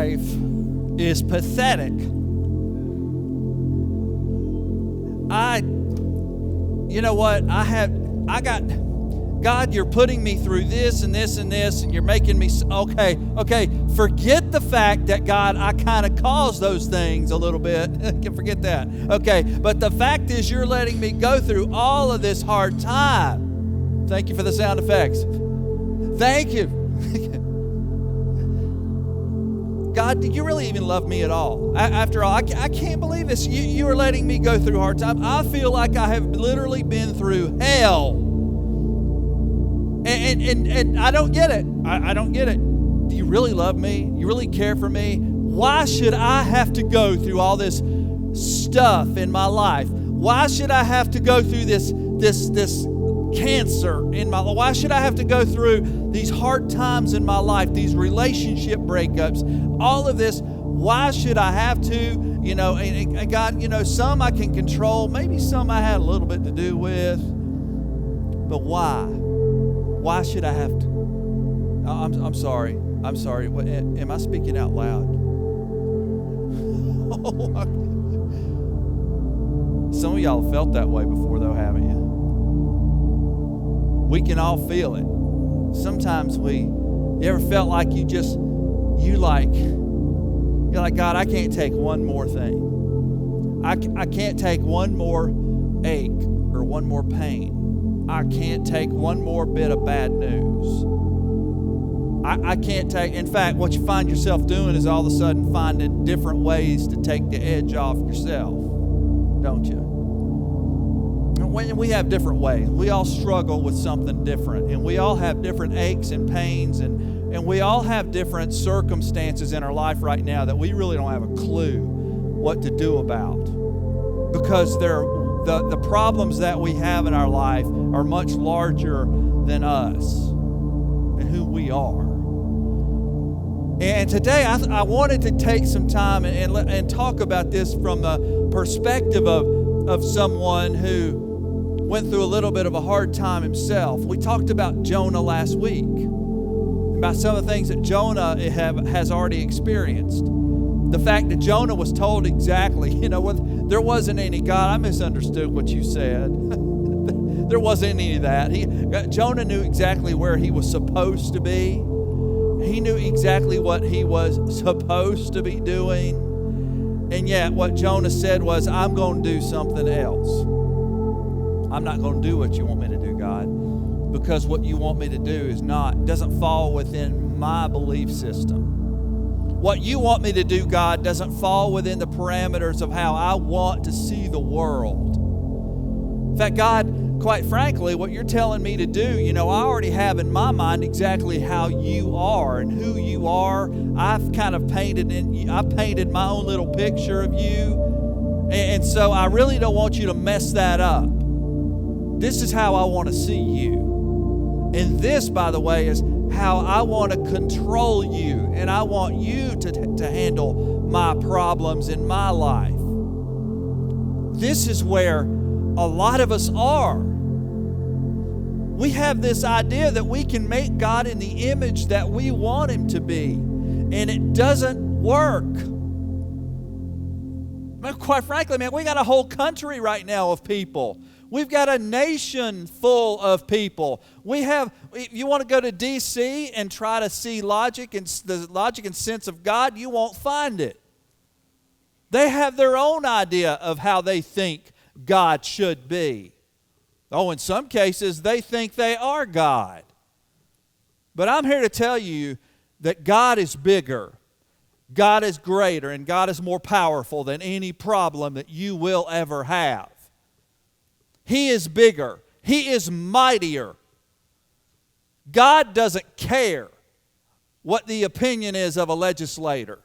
life is pathetic. You know what? God, you're putting me through this and this and this, and you're making me, okay, forget the fact that, God, I kind of caused those things a little bit. Forget that. Okay, but the fact is you're letting me go through all of this hard time. Thank you for the sound effects. Thank you. God, do you really even love me at all? After all, I can't believe this. You are letting me go through hard times. I feel like I have literally been through hell. And I don't get it. I don't get it. Do you really love me? You really care for me? Why should I have to go through all this stuff in my life? Why should I have to go through this cancer in my life? Why should I have to go through these hard times in my life, these relationship breakups, all of this? Why should I have to? And God, some I can control, maybe some I had a little bit to do with, but why? Why should I have to? I'm sorry. What, am I speaking out loud? Some of y'all have felt that way before, though, haven't you? We can all feel it. Sometimes you ever felt like you're like, God, I can't take one more thing. I can't take one more ache or one more pain. I can't take one more bit of bad news. I can't take, in fact, what you find yourself doing is all of a sudden finding different ways to take the edge off yourself, don't you? When we have different ways. We all struggle with something different, and we all have different aches and pains, and we all have different circumstances in our life right now that we really don't have a clue what to do about, because the problems that we have in our life are much larger than us and who we are. And today I wanted to take some time and talk about this from the perspective of someone who went through a little bit of a hard time himself. We talked about Jonah last week, about some of the things that Jonah has already experienced. The fact that Jonah was told exactly, there wasn't any, God, I misunderstood what you said. There wasn't any of that. Jonah knew exactly where he was supposed to be. He knew exactly what he was supposed to be doing. And yet what Jonah said was, I'm going to do something else. I'm not going to do what you want me to do, God, because what you want me to do doesn't fall within my belief system. What you want me to do, God, doesn't fall within the parameters of how I want to see the world. In fact, God, quite frankly, what you're telling me to do, I already have in my mind exactly how you are and who you are. I've kind of painted my own little picture of you. And so I really don't want you to mess that up. This is how I want to see you. And this, by the way, is how I want to control you. And I want you to handle my problems in my life. This is where a lot of us are. We have this idea that we can make God in the image that we want Him to be. And it doesn't work. Quite frankly, man, we got a whole country right now of people. We've got a nation full of people. If you want to go to D.C. and try to see the logic and sense of God, you won't find it. They have their own idea of how they think God should be. Oh, in some cases, they think they are God. But I'm here to tell you that God is bigger, God is greater, and God is more powerful than any problem that you will ever have. He is bigger. He is mightier. God doesn't care what the opinion is of a legislator.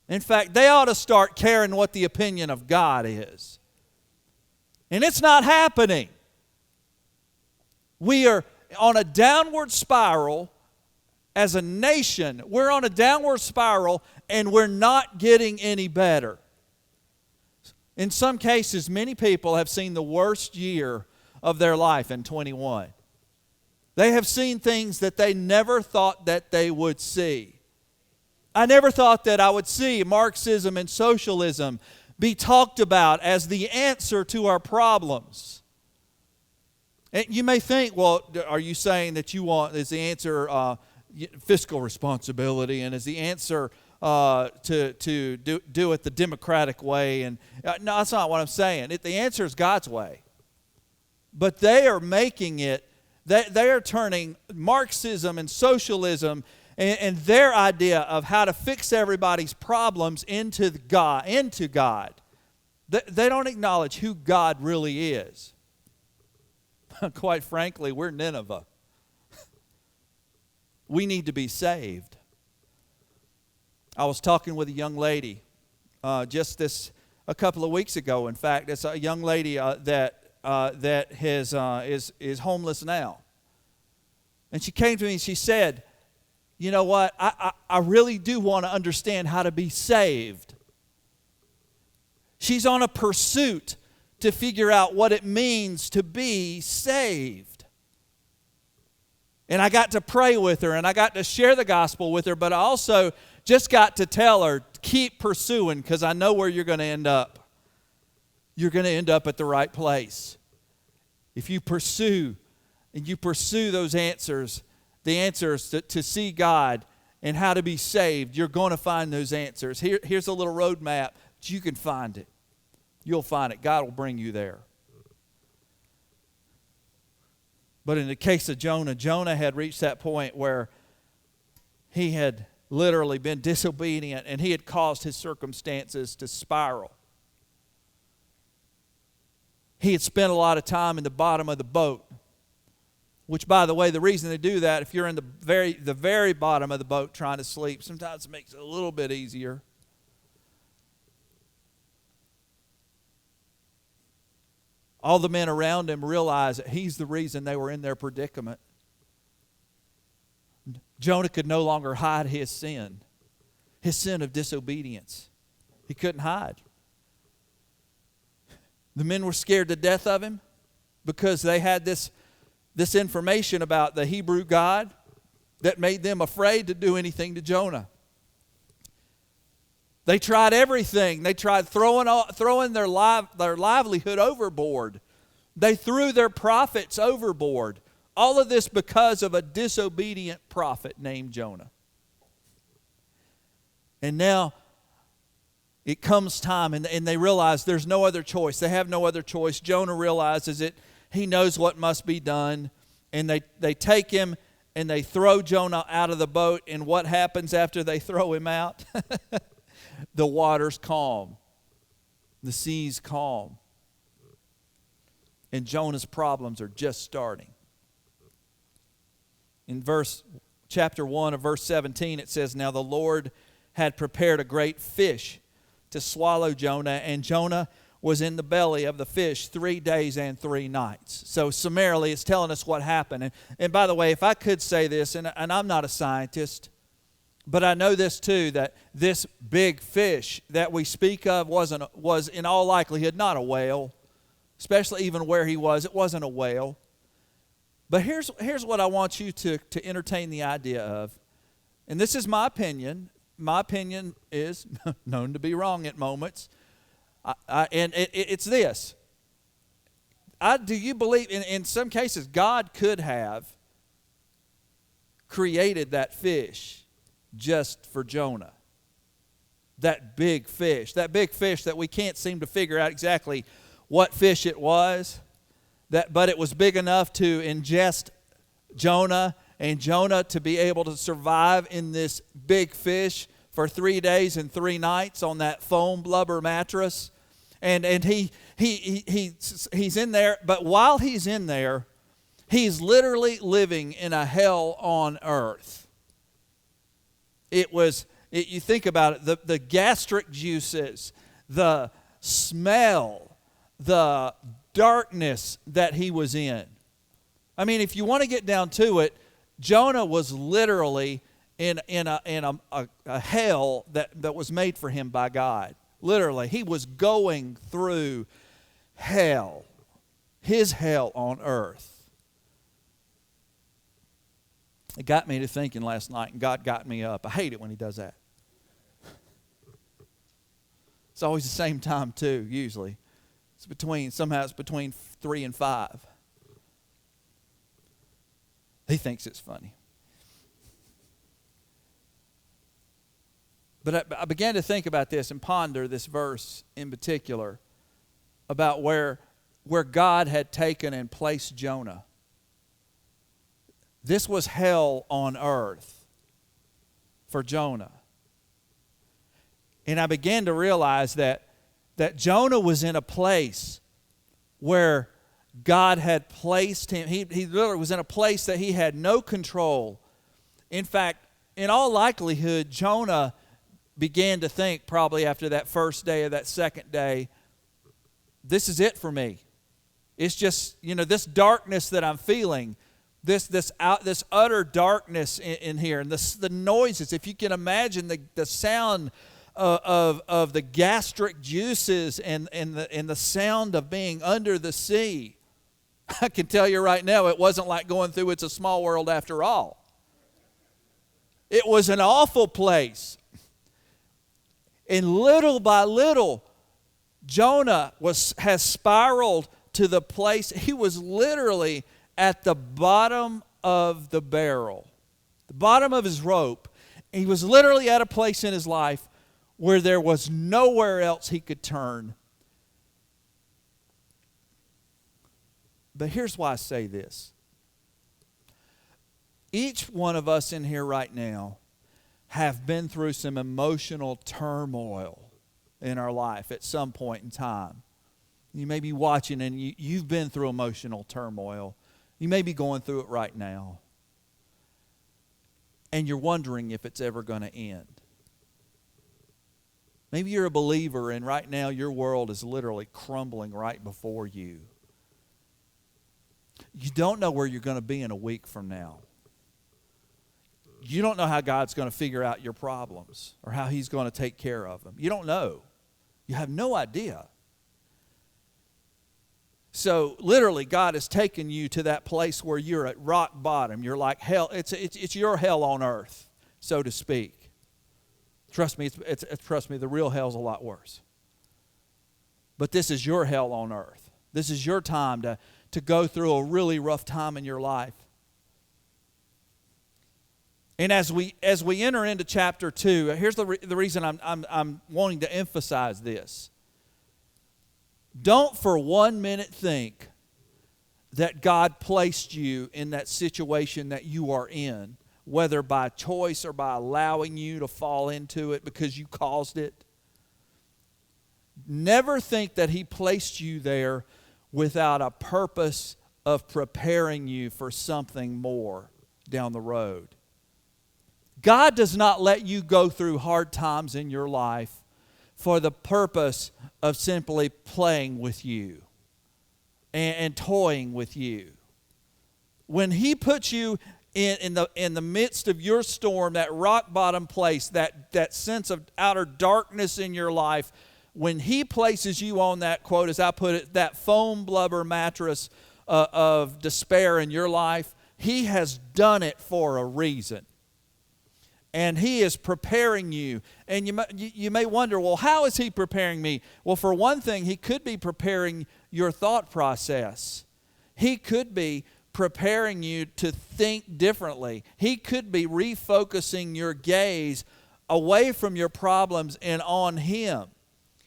In fact, they ought to start caring what the opinion of God is. And it's not happening. We are on a downward spiral as a nation. We're on a downward spiral and we're not getting any better. In some cases, many people have seen the worst year of their life in 21. They have seen things that they never thought that they would see. I never thought that I would see Marxism and socialism be talked about as the answer to our problems. And you may think, well, are you saying that is the answer fiscal responsibility, and is the answer to do it the democratic way? And no, that's not what I'm saying. The answer is God's way. But they are making it, they are turning Marxism and socialism and their idea of how to fix everybody's problems into God. They don't acknowledge who God really is. Quite frankly, we're Nineveh. We need to be saved. I was talking with a young lady just a couple of weeks ago. In fact, it's a young lady that is homeless now. And she came to me and she said, you know what, I really do want to understand how to be saved. She's on a pursuit to figure out what it means to be saved. And I got to pray with her, and I got to share the gospel with her, but I also just got to tell her, keep pursuing, because I know where you're going to end up. You're going to end up at the right place. If you pursue, and you pursue those answers, the answers to see God and how to be saved, you're going to find those answers. Here's a little roadmap. You can find it. You'll find it. God will bring you there. But in the case of Jonah, Jonah had reached that point where he had literally been disobedient and he had caused his circumstances to spiral. He had spent a lot of time in the bottom of the boat, which, by the way, the reason they do that, if you're in the very bottom of the boat trying to sleep, sometimes it makes it a little bit easier. All the men around him realized that he's the reason they were in their predicament. Jonah could no longer hide his sin of disobedience. He couldn't hide. The men were scared to death of him because they had this information about the Hebrew God that made them afraid to do anything to Jonah. They tried everything. They tried throwing their livelihood overboard. They threw their prophets overboard. All of this because of a disobedient prophet named Jonah. And now it comes time, and they realize there's no other choice. They have no other choice. Jonah realizes it. He knows what must be done. And they take him and they throw Jonah out of the boat. And what happens after they throw him out? The water's calm. The sea's calm. And Jonah's problems are just starting. In chapter 1 of verse 17, it says, "Now the Lord had prepared a great fish to swallow Jonah, and Jonah was in the belly of the fish 3 days and 3 nights." So summarily, it's telling us what happened. And by the way, if I could say this, and I'm not a scientist, but I know this too, that this big fish that we speak of was in all likelihood not a whale, especially even where he was. It wasn't a whale. But here's what I want you to entertain the idea of. And this is my opinion. My opinion is known to be wrong at moments. And it's this. Do you believe, in some cases, God could have created that fish just for Jonah? That big fish that we can't seem to figure out exactly what fish it was, but it was big enough to ingest Jonah, and Jonah to be able to survive in this big fish for 3 days and 3 nights on that foam blubber mattress. And he's in there, but while he's in there, he's literally living in a hell on earth. You think about it, the gastric juices, the smell, the darkness that he was in. I mean, if you want to get down to it, Jonah was literally in a hell that was made for him by God. Literally, he was going through hell, his hell on earth. It got me to thinking last night, and God got me up. I hate it when he does that. It's always the same time too, usually. Somehow it's between 3 and 5. He thinks it's funny. But I began to think about this and ponder this verse in particular about where God had taken and placed Jonah. This was hell on earth for Jonah. And I began to realize that Jonah was in a place where God had placed him. He literally was in a place that he had no control. In fact, in all likelihood, Jonah began to think probably after that first day or that second day, this is it for me. It's just, this darkness that I'm feeling, this utter darkness in here, and the noises. If you can imagine the sound of the gastric juices and the sound of being under the sea. I can tell you right now, it wasn't like going through It's a Small World after all. It was an awful place. And little by little, Jonah has spiraled to the place, he was literally at the bottom of the barrel, the bottom of his rope. He was literally at a place in his life where there was nowhere else he could turn. But here's why I say this. Each one of us in here right now have been through some emotional turmoil in our life at some point in time. You may be watching and you've been through emotional turmoil. You may be going through it right now. And you're wondering if it's ever going to end. Maybe you're a believer and right now your world is literally crumbling right before you. You don't know where you're going to be in a week from now. You don't know how God's going to figure out your problems or how He's going to take care of them. You don't know. You have no idea. So literally, God has taken you to that place where you're at rock bottom. You're like hell. It's your hell on earth, so to speak. Trust me, trust me, the real hell's a lot worse. But this is your hell on earth. This is your time to go through a really rough time in your life. And as we enter into chapter 2, here's the reason I'm wanting to emphasize this. Don't for 1 minute think that God placed you in that situation that you are in, whether by choice or by allowing you to fall into it because you caused it. Never think that He placed you there without a purpose of preparing you for something more down the road. God does not let you go through hard times in your life for the purpose of simply playing with you and toying with you. When He puts you in the midst of your storm, that rock bottom place, that sense of outer darkness in your life, when He places you on that, quote, as I put it, that foam blubber mattress of despair in your life, He has done it for a reason. And He is preparing you. And you may wonder, well, how is He preparing me? Well, for one thing, He could be preparing your thought process. He could be preparing you to think differently. He could be refocusing your gaze away from your problems and on Him.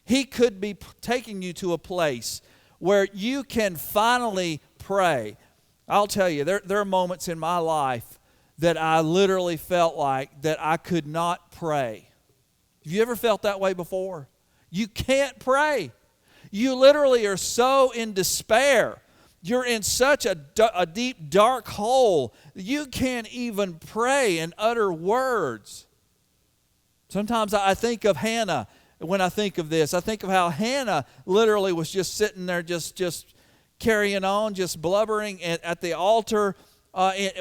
He could be taking you to a place where you can finally pray. I'll tell you, there are moments in my life that I literally felt like that I could not pray. Have you ever felt that way before? You can't pray. You literally are so in despair. You're in such a deep, dark hole. You can't even pray and utter words. Sometimes I think of Hannah when I think of this. I think of how Hannah literally was just sitting there just carrying on, just blubbering at the altar.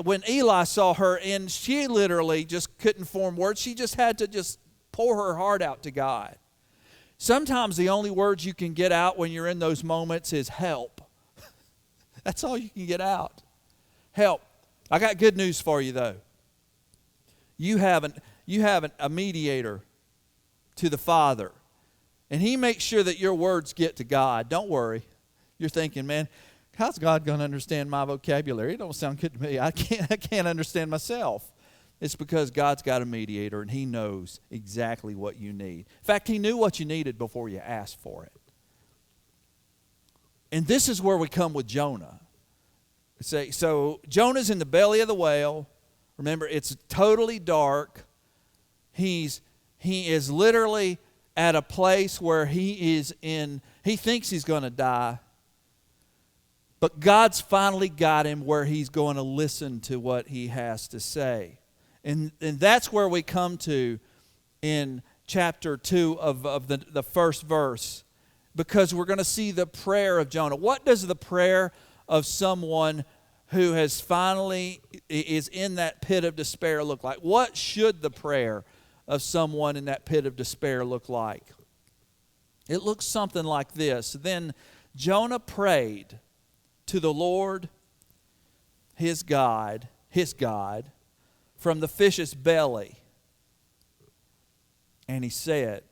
When Eli saw her, and she literally just couldn't form words. She just had to just pour her heart out to God. Sometimes the only words you can get out when you're in those moments is help. That's all you can get out. Help. I got good news for you though. You have a mediator to the Father And He makes sure that your words get to God. Don't worry. You're thinking, man, how's God going to understand my vocabulary? It don't sound good to me. I can't understand myself. It's because God's got a mediator, and He knows exactly what you need. In fact, He knew what you needed before you asked for it. And this is where we come with Jonah. So Jonah's in the belly of the whale. Remember, it's totally dark. He is literally at a place where he thinks he's going to die. But God's finally got him where he's going to listen to what he has to say. And that's where we come to in chapter 2 of the first verse, because we're going to see the prayer of Jonah. What does the prayer of someone who has finally is in that pit of despair look like? What should the prayer of someone in that pit of despair look like? It looks something like this. Then Jonah prayed to the Lord, his God, from the fish's belly. And he said,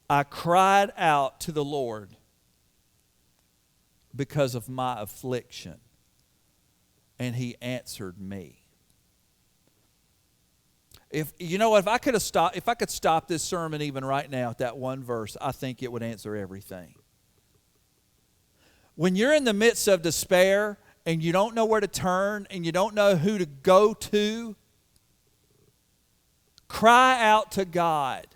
I cried out to the Lord because of my affliction, and He answered me. If I could stop this sermon even right now at that one verse, I think it would answer everything. When you're in the midst of despair and you don't know where to turn and you don't know who to go to, cry out to God.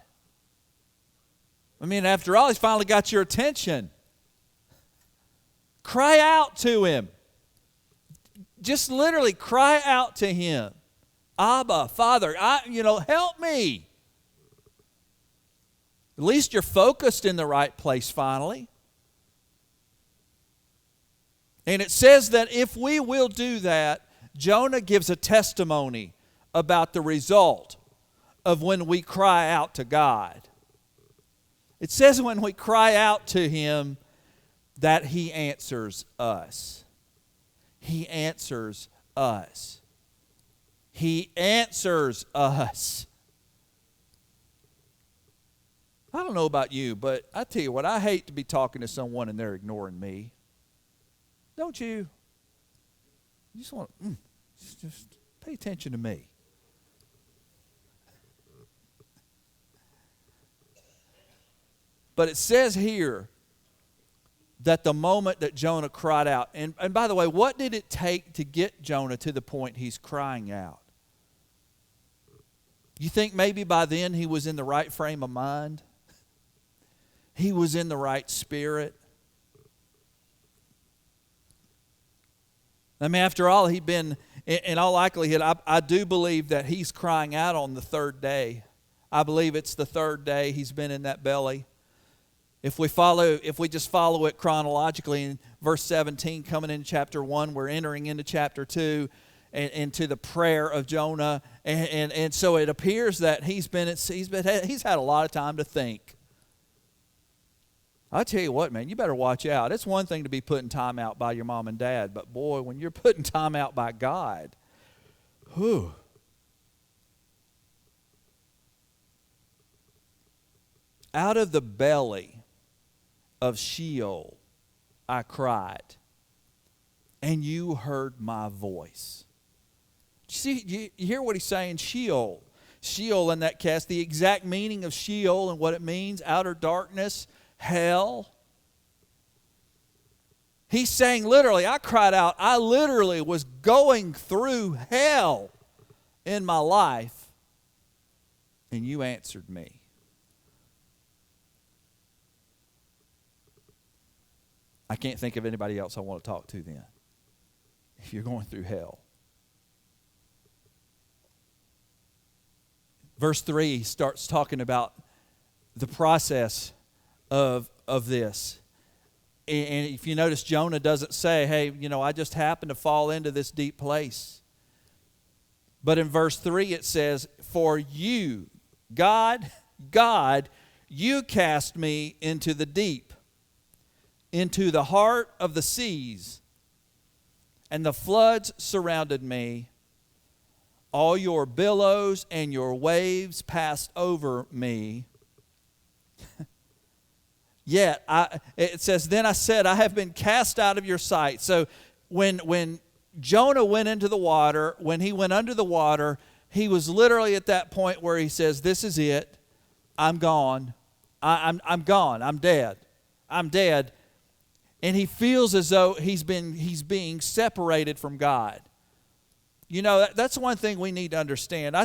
I mean, after all, He's finally got your attention. Cry out to Him. Just literally cry out to Him. Abba, Father, help me. At least you're focused in the right place finally. And it says that if we will do that, Jonah gives a testimony about the result of when we cry out to God. It says when we cry out to Him that He answers us. He answers us. He answers us. I don't know about you, but I tell you what, I hate to be talking to someone and they're ignoring me. Don't you? You just want to just pay attention to me. But it says here that the moment that Jonah cried out, and by the way, what did it take to get Jonah to the point he's crying out? You think maybe by then he was in the right frame of mind? He was in the right spirit? I mean, after all, he'd been, in all likelihood, I do believe that he's crying out on the third day. I believe it's the third day he's been in that belly. If we just follow it chronologically in verse 17, coming into chapter 1, we're entering into chapter 2, and into the prayer of Jonah. And so it appears that he's had a lot of time to think. I tell you what, man, you better watch out. It's one thing to be putting time out by your mom and dad, but boy, when you're putting time out by God, whew. Out of the belly of Sheol I cried, and you heard my voice. You hear what he's saying? Sheol. Sheol in that cast, the exact meaning of Sheol and what it means, outer darkness, hell. He's saying literally, I cried out, I literally was going through hell in my life, and you answered me. I can't think of anybody else I want to talk to then, if you're going through hell. Verse 3 starts talking about the process of this. And if you notice, Jonah doesn't say, hey, I just happened to fall into this deep place. But in verse 3 it says, for you, God, you cast me into the deep, into the heart of the seas, and the floods surrounded me. All your billows and your waves passed over me. Yet, it says, then I said, I have been cast out of your sight. So when Jonah went into the water, when he went under the water, he was literally at that point where he says, this is it. I'm gone. I'm gone. I'm dead. I'm dead. And he feels as though he's being separated from God. You know, that's one thing we need to understand.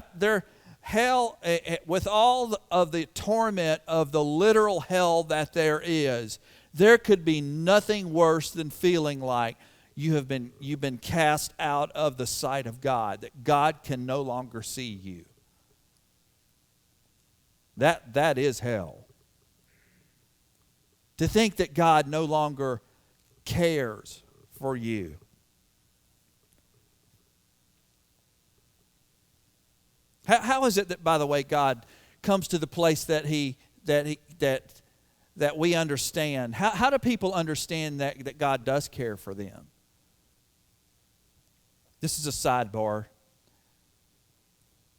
Hell, with all of the torment of the literal hell that there is, there could be nothing worse than feeling like you've been cast out of the sight of God, that God can no longer see you. That is hell. To think that God no longer cares for you. How is it that, by the way, God comes to the place that we understand? How do people understand that God does care for them? This is a sidebar.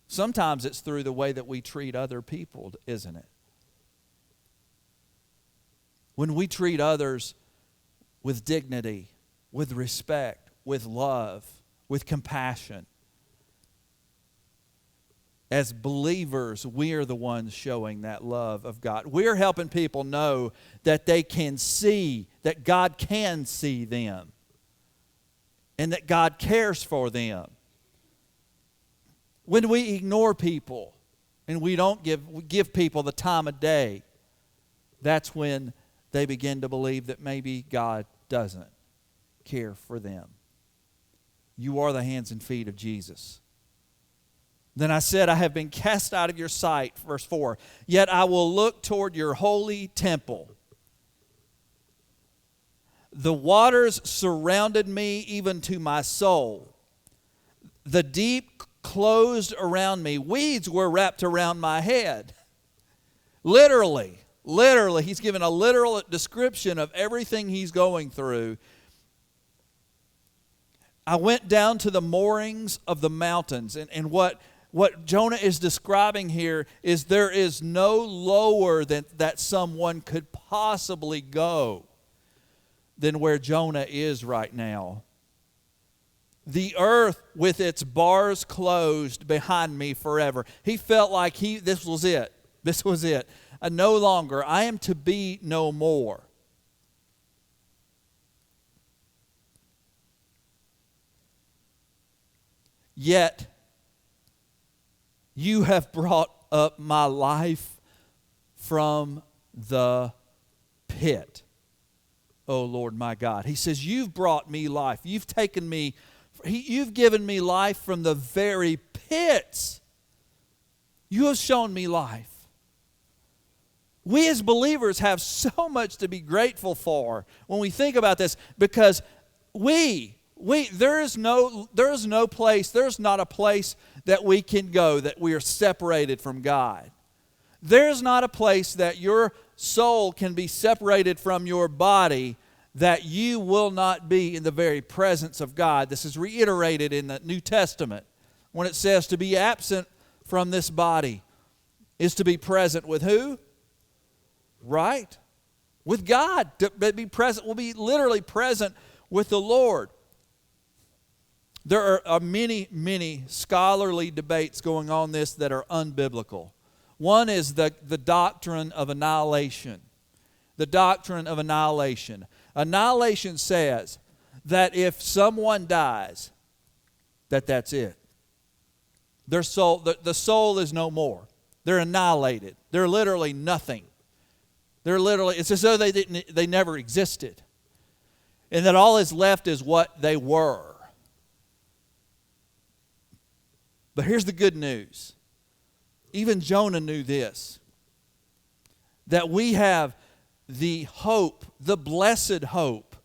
Sometimes it's through the way that we treat other people, isn't it? When we treat others with dignity, with respect, with love, with compassion. As believers, we are the ones showing that love of God. We're helping people know that they can see, that God can see them, and that God cares for them. When we ignore people and we don't give people the time of day, that's when they begin to believe that maybe God doesn't care for them. You are the hands and feet of Jesus. Then I said, I have been cast out of your sight, verse 4. Yet I will look toward your holy temple. The waters surrounded me even to my soul. The deep closed around me. Weeds were wrapped around my head. Literally, he's given a literal description of everything he's going through. I went down to the moorings of the mountains. And what Jonah is describing here is there is no lower than that someone could possibly go than where Jonah is right now. The earth with its bars closed behind me forever. He felt like this was it. This was it. No longer. I am to be no more. Yet, you have brought up my life from the pit, O Lord my God. He says, you've brought me life. You've given me life from the very pits. You have shown me life. We as believers have so much to be grateful for when we think about this, because there is not a place that we can go that we are separated from God. There's not a place that your soul can be separated from your body that you will not be in the very presence of God. This is reiterated in the New Testament when it says to be absent from this body is to be present with who? Right? With God. To be present will be literally present with the Lord. There are many, many scholarly debates going on this that are unbiblical. One is the doctrine of annihilation. The doctrine of annihilation. Annihilation says that if someone dies, that's it. Their soul, the soul is no more. They're annihilated. They're literally nothing. It's as though they never existed. And that all is left is what they were. But here's the good news. Even Jonah knew this. That we have the hope, the blessed hope,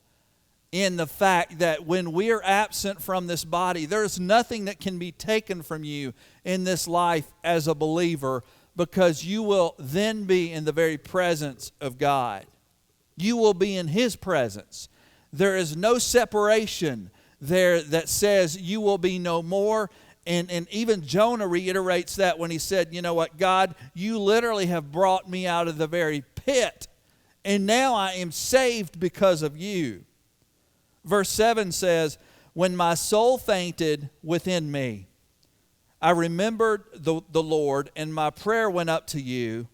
in the fact that when we are absent from this body, there's nothing that can be taken from you in this life as a believer, because you will then be in the very presence of God. You will be in His presence. There is no separation there that says you will be no more. And even Jonah reiterates that when he said, you know what, God, you literally have brought me out of the very pit, and now I am saved because of you. Verse 7 says, when my soul fainted within me, I remembered the Lord, and my prayer went up to you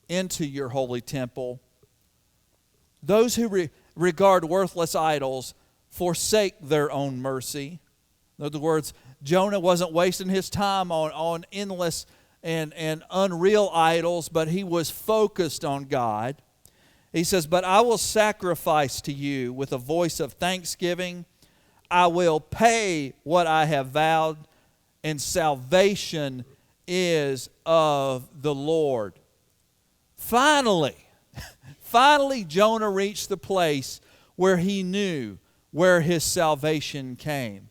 into your holy temple. Those who regard worthless idols forsake their own mercy. In other words, Jonah wasn't wasting his time on endless and unreal idols, but he was focused on God. He says, but I will sacrifice to you with a voice of thanksgiving. I will pay what I have vowed, and salvation is of the Lord. Finally, Jonah reached the place where he knew where his salvation came.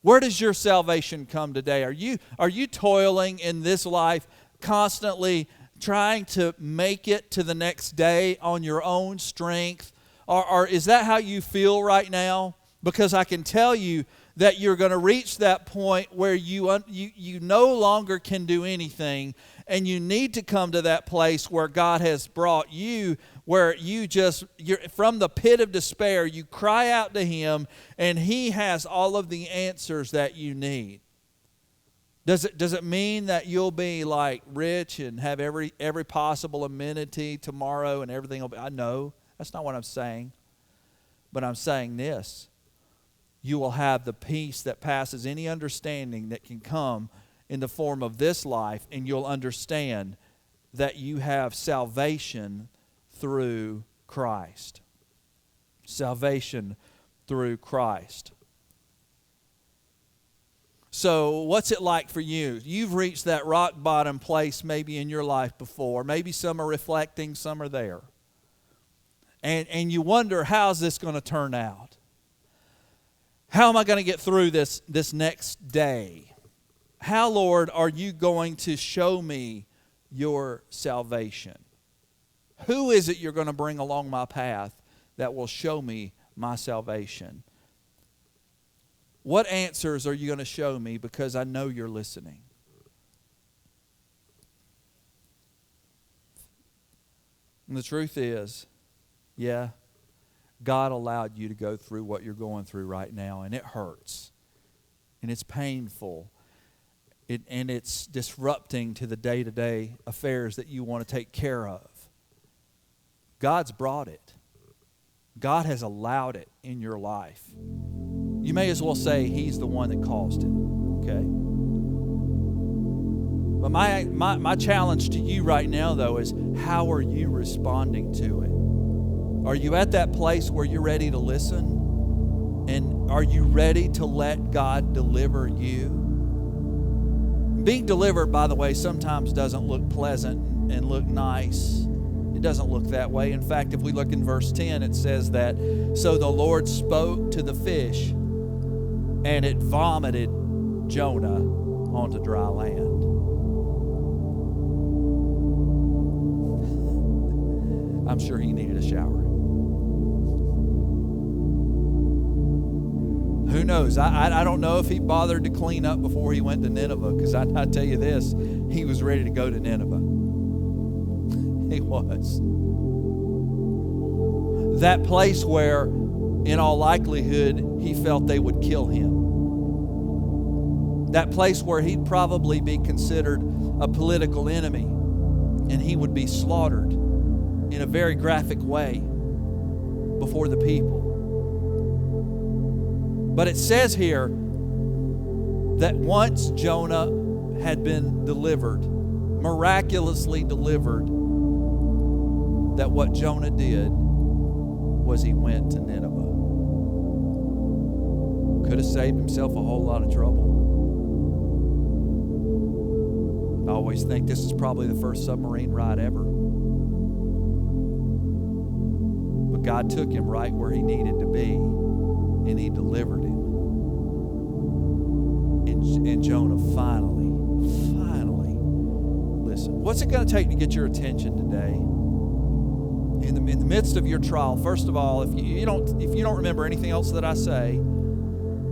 Where does your salvation come today? Are you toiling in this life, constantly trying to make it to the next day on your own strength? Or is that how you feel right now? Because I can tell you that you're going to reach that point where you no longer can do anything, and you need to come to that place where God has brought you, where you're from the pit of despair, you cry out to Him, and He has all of the answers that you need. Does it mean that you'll be like rich and have every possible amenity tomorrow and everything will be? I know that's not what I'm saying, but I'm saying this: you will have the peace that passes any understanding that can come in the form of this life, and you'll understand that you have salvation through Christ. Salvation through Christ. So what's it like for you? You've reached that rock bottom place maybe in your life before. Maybe some are reflecting, some are there. And you wonder, how's this going to turn out? How am I going to get through this next day? How, Lord, are you going to show me your salvation? Who is it you're going to bring along my path that will show me my salvation? What answers are you going to show me, because I know you're listening? And the truth is, yeah, God allowed you to go through what you're going through right now, and it hurts, and it's painful, and it's disrupting to the day-to-day affairs that you want to take care of. God's brought it. God has allowed it in your life. You may as well say He's the one that caused it, okay? But my challenge to you right now, though, is how are you responding to it? Are you at that place where you're ready to listen? And are you ready to let God deliver you? Being delivered, by the way, sometimes doesn't look pleasant and look nice. It doesn't look that way. In fact, if we look in verse 10, it says that, so the Lord spoke to the fish, and it vomited Jonah onto dry land. I'm sure he needed a shower. Who knows? I don't know if he bothered to clean up before he went to Nineveh, because I tell you this, he was ready to go to Nineveh. He was. That place where, in all likelihood, he felt they would kill him. That place where he'd probably be considered a political enemy, and he would be slaughtered in a very graphic way before the people. But it says here that once Jonah had been delivered, miraculously delivered, that what Jonah did was he went to Nineveh. Could have saved himself a whole lot of trouble. I always think this is probably the first submarine ride ever. But God took him right where he needed to be, and he delivered him. And Jonah finally, listen. What's it going to take to get your attention today? In the midst of your trial, first of all, if you don't remember anything else that I say,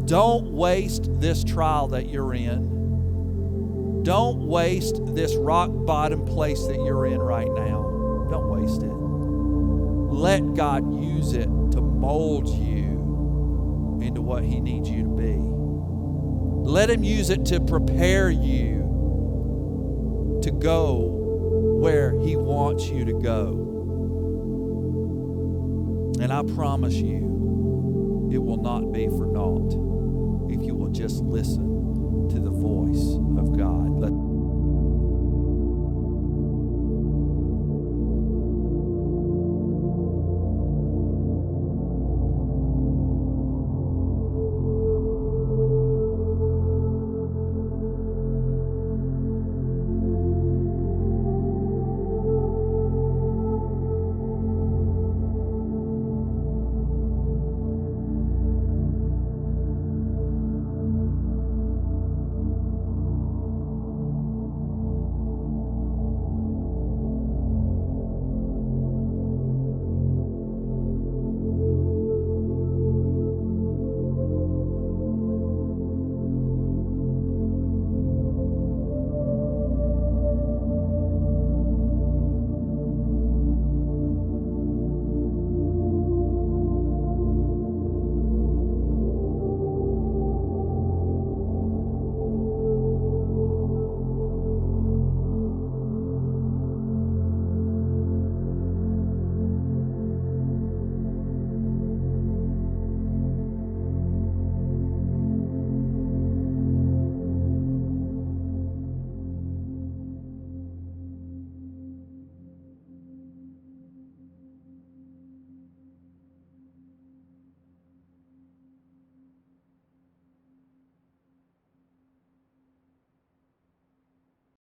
Don't waste this trial that you're in. Don't waste this rock bottom place that you're in right now. Don't waste it. Let God use it to mold you into what He needs you to be. Let Him use it to prepare you to go where He wants you to go. And I promise you, it will not be for naught if you will just listen to the voice of God.